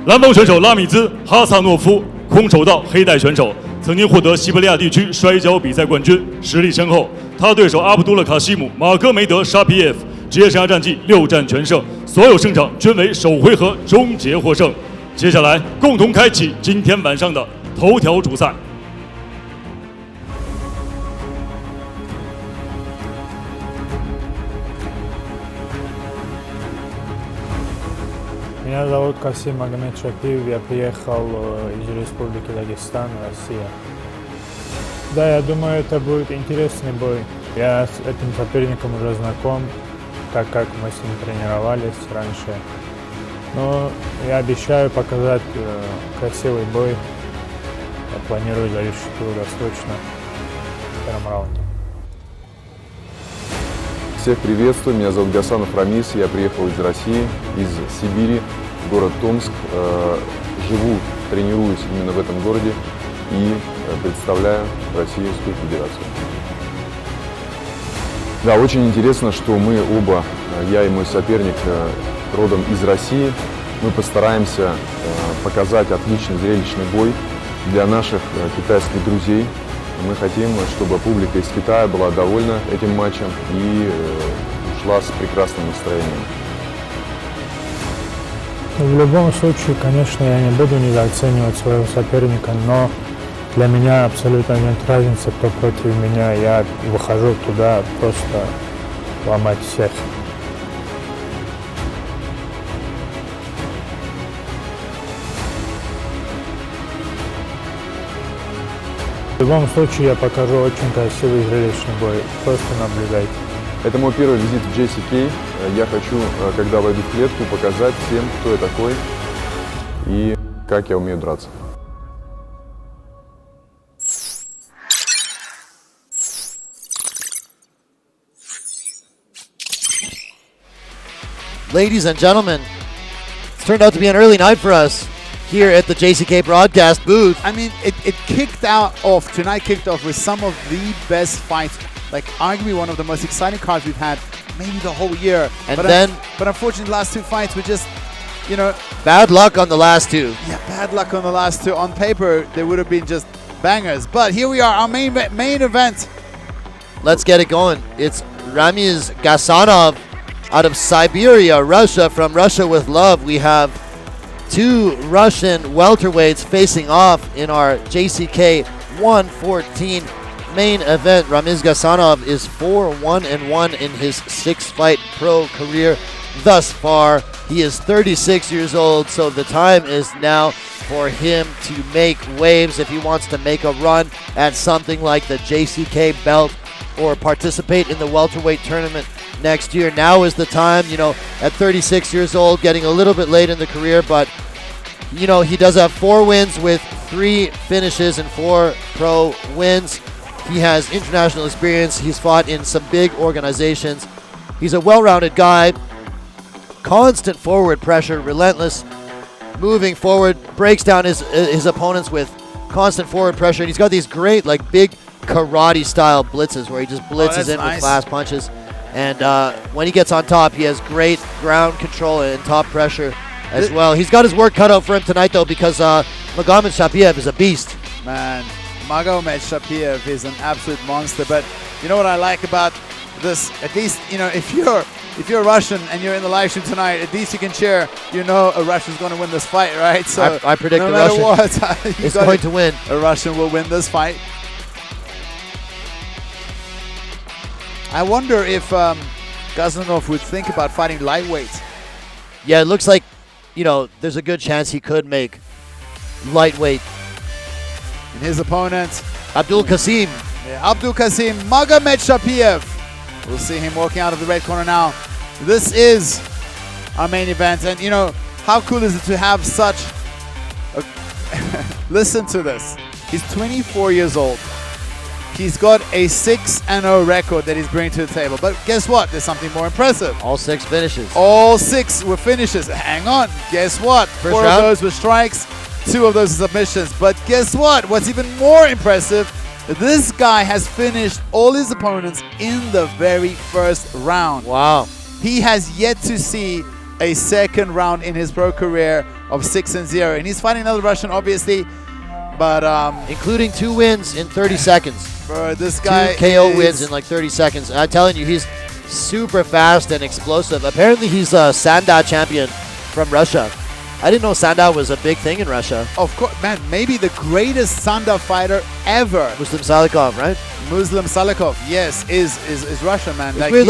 蓝帮选手拉米兹·哈萨诺夫，空手道黑带选手，曾经获得西伯利亚地区摔跤比赛冠军，实力深厚。他对手阿卜杜勒卡西姆·马戈梅德沙皮耶夫，职业生涯战绩6战全胜，所有胜场均为首回合终结获胜。接下来，共同开启今天晚上的头条主赛。Меня зовут Абдулкасим Магомедшапiev, я приехал из Республики Дагестан, Россия. Да, я думаю, это будет интересный бой. Я с этим соперником уже знаком, так как мы с ним тренировались раньше. Но я обещаю показать красивый бой. Я планирую завершить его досрочно в первом раунде. Всех приветствую, меня зовут Gasanov Ramiz, я приехал из России, из Сибири, город Томск. Живу, тренируюсь именно в этом городе и представляю Российскую Федерацию. Да, очень интересно, что мы оба, я и мой соперник, родом из России. Мы постараемся показать отличный зрелищный бой для наших китайских друзей. Мы хотим, чтобы публика из Китая была довольна этим матчем и ушла с прекрасным настроением. В любом случае, конечно, я не буду недооценивать своего соперника, но для меня абсолютно нет разницы, кто против меня. Я выхожу туда просто ломать всех. В любом случае, я покажу очень красивый зрелищный бой. Просто наблюдайте. Это мой первый визит в JCK. Я хочу, когда войду в клетку, показать всем, кто я такой и как я умею драться. Ladies and gentlemen, it's turned out to be an early night for us here at the JCK broadcast booth. I mean, tonight kicked off with some of the best fights, like arguably one of the most exciting cards we've had maybe the whole year. But unfortunately, the last two fights were just, you know, bad luck on the last two. Yeah, bad luck on the last two. On paper, they would have been just bangers. But here we are, our main event. Let's get it going. It's Ramiz Gasanov out of Siberia, Russia. From Russia with love, we have two Russian welterweights facing off in our JCK 114 main event. Ramiz Gasanov is 4-1-1 in his 6-fight pro career thus far. He is 36 years old, so the time is now for him to make waves if he wants to make a run at something like the JCK belt or participate in the welterweight tournament next year. Now is the time, you know, at 36 years old, getting a little bit late in the career, but you know, he does have 4 wins with 3 finishes and 4 pro wins. He has international experience. He's fought in some big organizations. He's a well-rounded guy. Constant forward pressure, relentless, moving forward, breaks down his opponents with constant forward pressure. And he's got these great, like, big karate-style blitzes where he just blitzes in with fast punches. And when he gets on top, he has great ground control and top pressure as well. He's got his work cut out for him tonight, though, because Magomedshapiev is a beast. Man, Magomedshapiev is an absolute monster. But you know what I like about this? At least, you know, if you're Russian and you're in the live stream tonight, at least you can cheer. You know a Russian's going to win this fight, right? So I predict no the Russian what, is going to win. A Russian will win this fight. I wonder if Gasanov would think about fighting lightweight. Yeah, it looks like, you know, there's a good chance he could make lightweight. And his opponent, Abdulkasim Magomedshapiev. We'll see him walking out of the red corner now. This is our main event, and you know, how cool is it to have such a listen to this. He's 24 years old. He's got a 6-0 record that he's bringing to the table. But guess what? There's something more impressive. All 6 finishes. All 6 were finishes. Hang on. Guess what? First 4 round? of those were strikes, 2 of those are submissions. But guess what? What's even more impressive, this guy has finished all his opponents in the very first round. Wow. He has yet to see a second round in his pro career of 6-0. And he's fighting another Russian, obviously, but including 2 wins in 30 seconds. bro, this guy 2 KO wins in like 30 seconds. I'm telling you, he's super fast and explosive. Apparently, he's a Sanda champion from Russia. I didn't know Sanda was a big thing in Russia. Of course, man, maybe the greatest Sanda fighter ever. Muslim Salikov, right? Muslim Salikov, yes, is Russian, man. It's weird,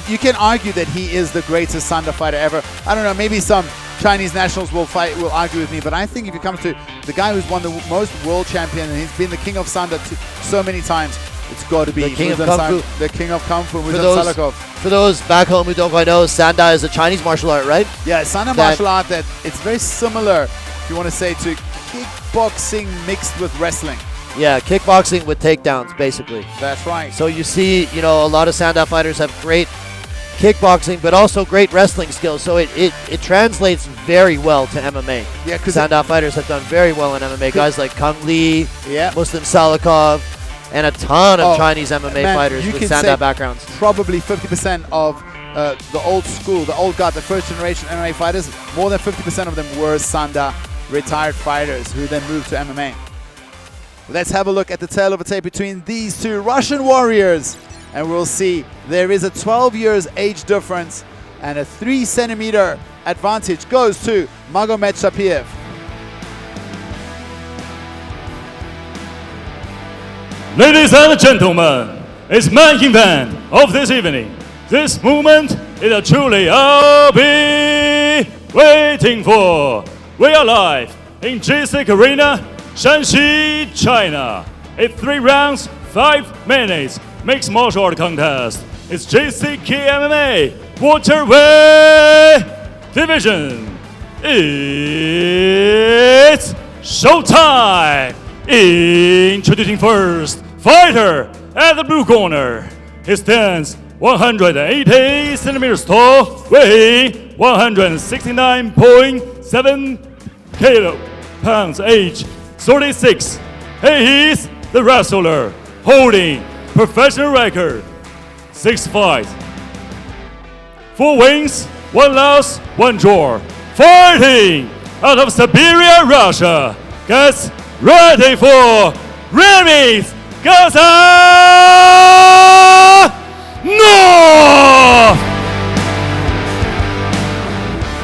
you can argue that he is the greatest Sanda fighter ever. I don't know, maybe some Chinese nationals will argue with me, but I think if it comes to the guy who's won the most world champion and he's been the king of Sanda so many times, it's got to be the king of Kung Fu. The king of Kung Fu, Muslim Salikov. For those back home who don't quite know, Sanda is a Chinese martial art, right? Yeah, Sanda martial art that it's very similar, if you want to say, to kickboxing mixed with wrestling. Yeah, kickboxing with takedowns, basically. That's right. So you see, you know, a lot of Sanda fighters have great kickboxing, but also great wrestling skills. So it translates very well to MMA. Yeah, because Sanda fighters have done very well in MMA. Guys like Kung Lee, yeah, Muslim Salikov, and a ton of Chinese MMA fighters with Sanda backgrounds. Probably 50% of the old school, the old guard, the first generation MMA fighters, more than 50% of them were Sanda retired fighters who then moved to MMA. Let's have a look at the tail of a tape between these two Russian warriors, and we'll see there is a 12 years age difference and a 3 centimeter advantage goes to Magomedshapiev. Ladies and gentlemen, it's main event of this evening. This moment is truly I'll be waiting for. We are live in G6 Arena, Shanxi, China. It's 3 rounds, 5 minutes. Mixed martial art contest. It's G6 MMA welterweight division. It's showtime. Introducing first fighter at the blue corner. He stands 180 centimeters tall, weighing 169.7 kilograms, age 36. He is the wrestler holding professional record 6 fights, 4 wins, 1 loss, 1 draw. Fighting out of Siberia, Russia. Gets ready for Ramiz Gasanov!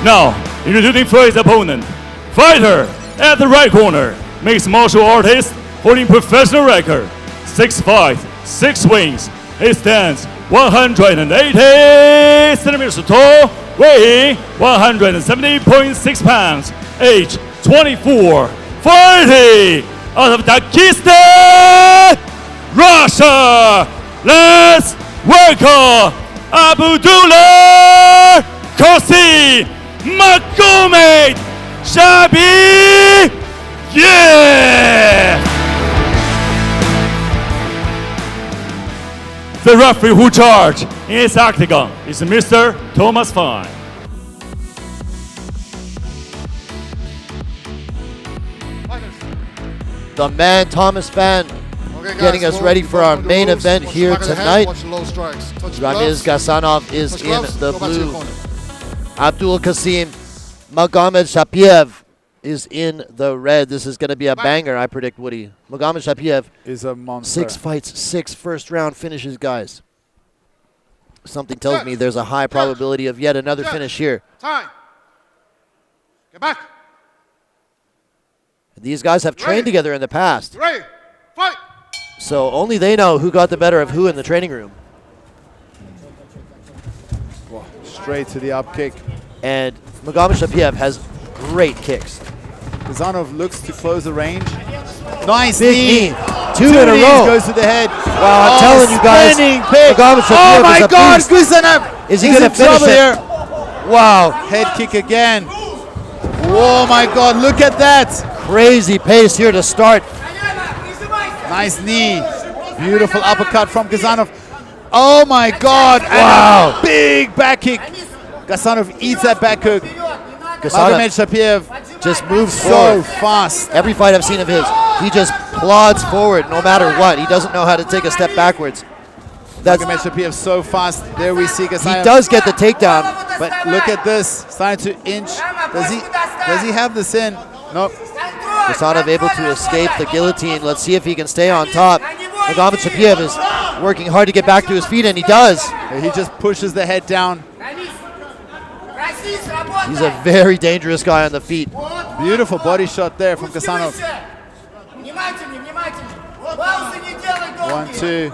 Now, introducing first opponent. Fighter at the right corner. Mixed martial artist holding professional record. 6 fights, 6 wins. He stands 180 centimeters tall, weighing 170.6 pounds, age 24. Fighting out of Dagestan, Russia. Let's welcome Abdulkasim Magomedshapiev. Yeah! The referee who charged in his octagon is Mr. Thomas Fine. The man Thomas Fan getting us ready for our main event here tonight. Ramiz Gasanov is in the blue. Abdulkasim Magomedshapiev is in the red. This is going to be a banger, I predict, Woody. Magomedshapiev is a monster. 6 fights, 6 first round finishes, guys. Something tells me there's a high probability of yet another finish here. Time. Get back. These guys have trained together in the past. Ready. Fight. So only they know who got the better of who in the training room. Whoa, straight to the up kick. And Magomedshapiev has great kicks. Gasanov looks to close the range. Nice Big knee. 2 in a row. Goes to the head. Wow, I'm telling you guys, Magomedshapiev oh my is a God, beast. Gasanov. Is he going to finish it? Here. Wow, head kick again. Oh my God, look at that. Crazy pace here to start. Nice knee. Beautiful uppercut from Gasanov. Oh my God. Wow. And a big back kick. Gasanov eats that back hook. Magomedshapiev just moves so forward. fast. Every fight I've seen of his, he just plods forward no matter what. He doesn't know how to take a step backwards. Magomedshapiev so fast. There we see Gasanov. He does get the takedown, But look at this, starting to inch. Does he have this in? Nope. Gasanov able to escape the guillotine. Let's see if he can stay on top. Magomedshapiev is working hard to get back to his feet, and he does. He just pushes the head down. He's a very dangerous guy on the feet. Beautiful body shot there from Gasanov. 1-2.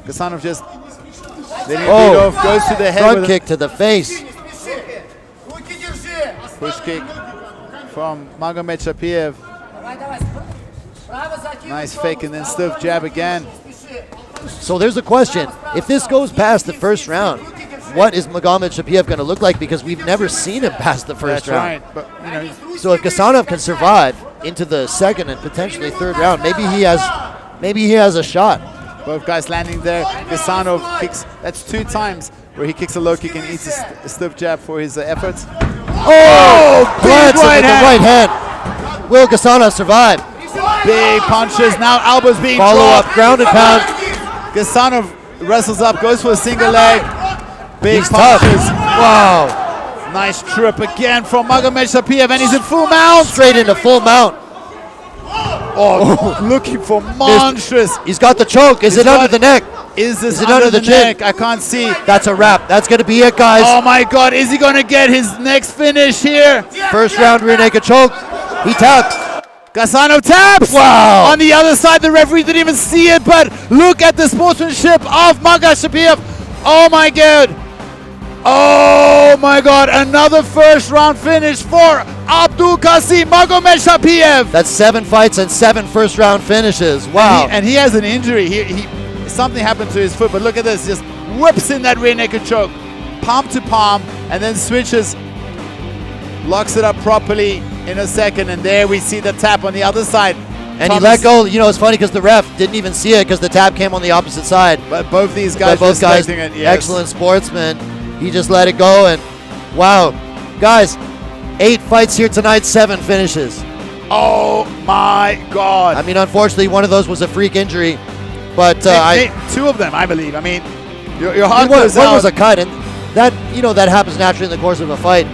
Gasanov just letting it beat off, goes to the head front with kick to the face. push kick from Magomedshapiev. Nice fake and then stiff jab again. So there's a question. If this goes past the first round, what is Magomedshapiev going to look like? Because we've never seen him past the first round. Right. But, you know, so if Gasanov can survive into the second and potentially third round, maybe he has a shot. Both guys landing there. Gasanov kicks. That's 2 times where he kicks a low kick and eats a stiff jab for his efforts. Oh, plants him with the right hand. Will Gasanov survive? Big punches. Now elbows being Follow dropped. up, grounded pound. Gasanov wrestles up, goes for a single leg. Big He's tough. punches. Wow. Nice trip again from Magomedshapiev, and he's in full mount. Straight into full mount. Oh, looking for monstrous. He's got the choke. Is it under the neck? Is this it under under the the chin? neck? I can't see. That's a wrap. That's going to be it, guys. Oh my God, is he going to get his next finish here? First round rear naked choke. He tapped. Gasanov taps! Wow. On the other side, the referee didn't even see it, but look at the sportsmanship of Magomedshapiev. Oh my God. Oh my God, another first round finish for Abdulkasim Magomedshapiev. That's 7 fights and 7 first round finishes. Wow. And he has an injury. Something happened to his foot, but look at this. Just whips in that rear naked choke. Palm to palm, and then switches. Locks it up properly in a second, and there we see the tap on the other side. And he let go. You know, it's funny because the ref didn't even see it because the tap came on the opposite side. But both these guys both guys, respecting it, yes. excellent sportsmen. He just let it go, and wow. Guys, 8 fights here tonight, 7 finishes. Oh my God. I mean, unfortunately, one of those was a freak injury, but 2 of them, I believe. I mean, your heart goes one out. was a cut, and that, you know, that happens naturally in the course of a fight.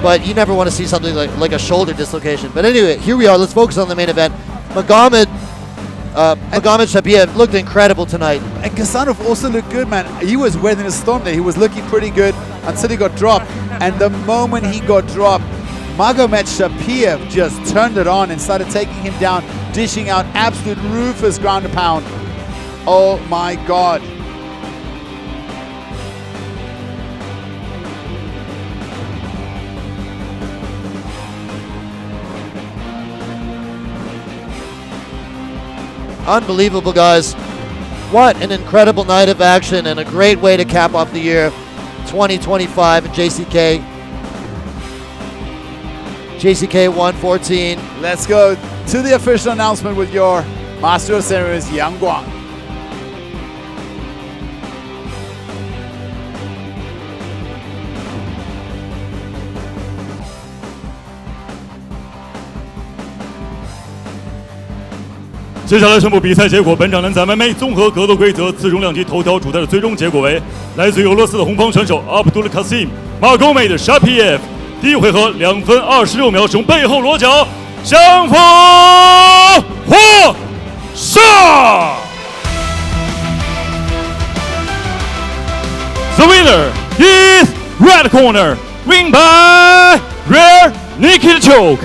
But you never want to see something like a shoulder dislocation. But anyway, here we are. Let's focus on the main event. Magomedshapiev looked incredible tonight. And Gasanov also looked good, man. He was weathering a storm there. He was looking pretty good until he got dropped. And the moment he got dropped, Magomedshapiev just turned it on and started taking him down, dishing out absolute ruthless ground and pound. Oh my God. Unbelievable, guys. What an incredible night of action and a great way to cap off the year 2025 in JCK. JCK 114. Let's go to the official announcement with your Master of Ceremonies, Yang Guang.接下来宣布比赛结果。本场男子 MMA 综合格斗规则次中量级头条主裁的最终结果为：来自于俄罗斯的红方选手 Abdulkasim Magomedshapiev 第一回合2分26秒使用背后裸脚相逢获胜。The winner is red corner, win by rear naked choke.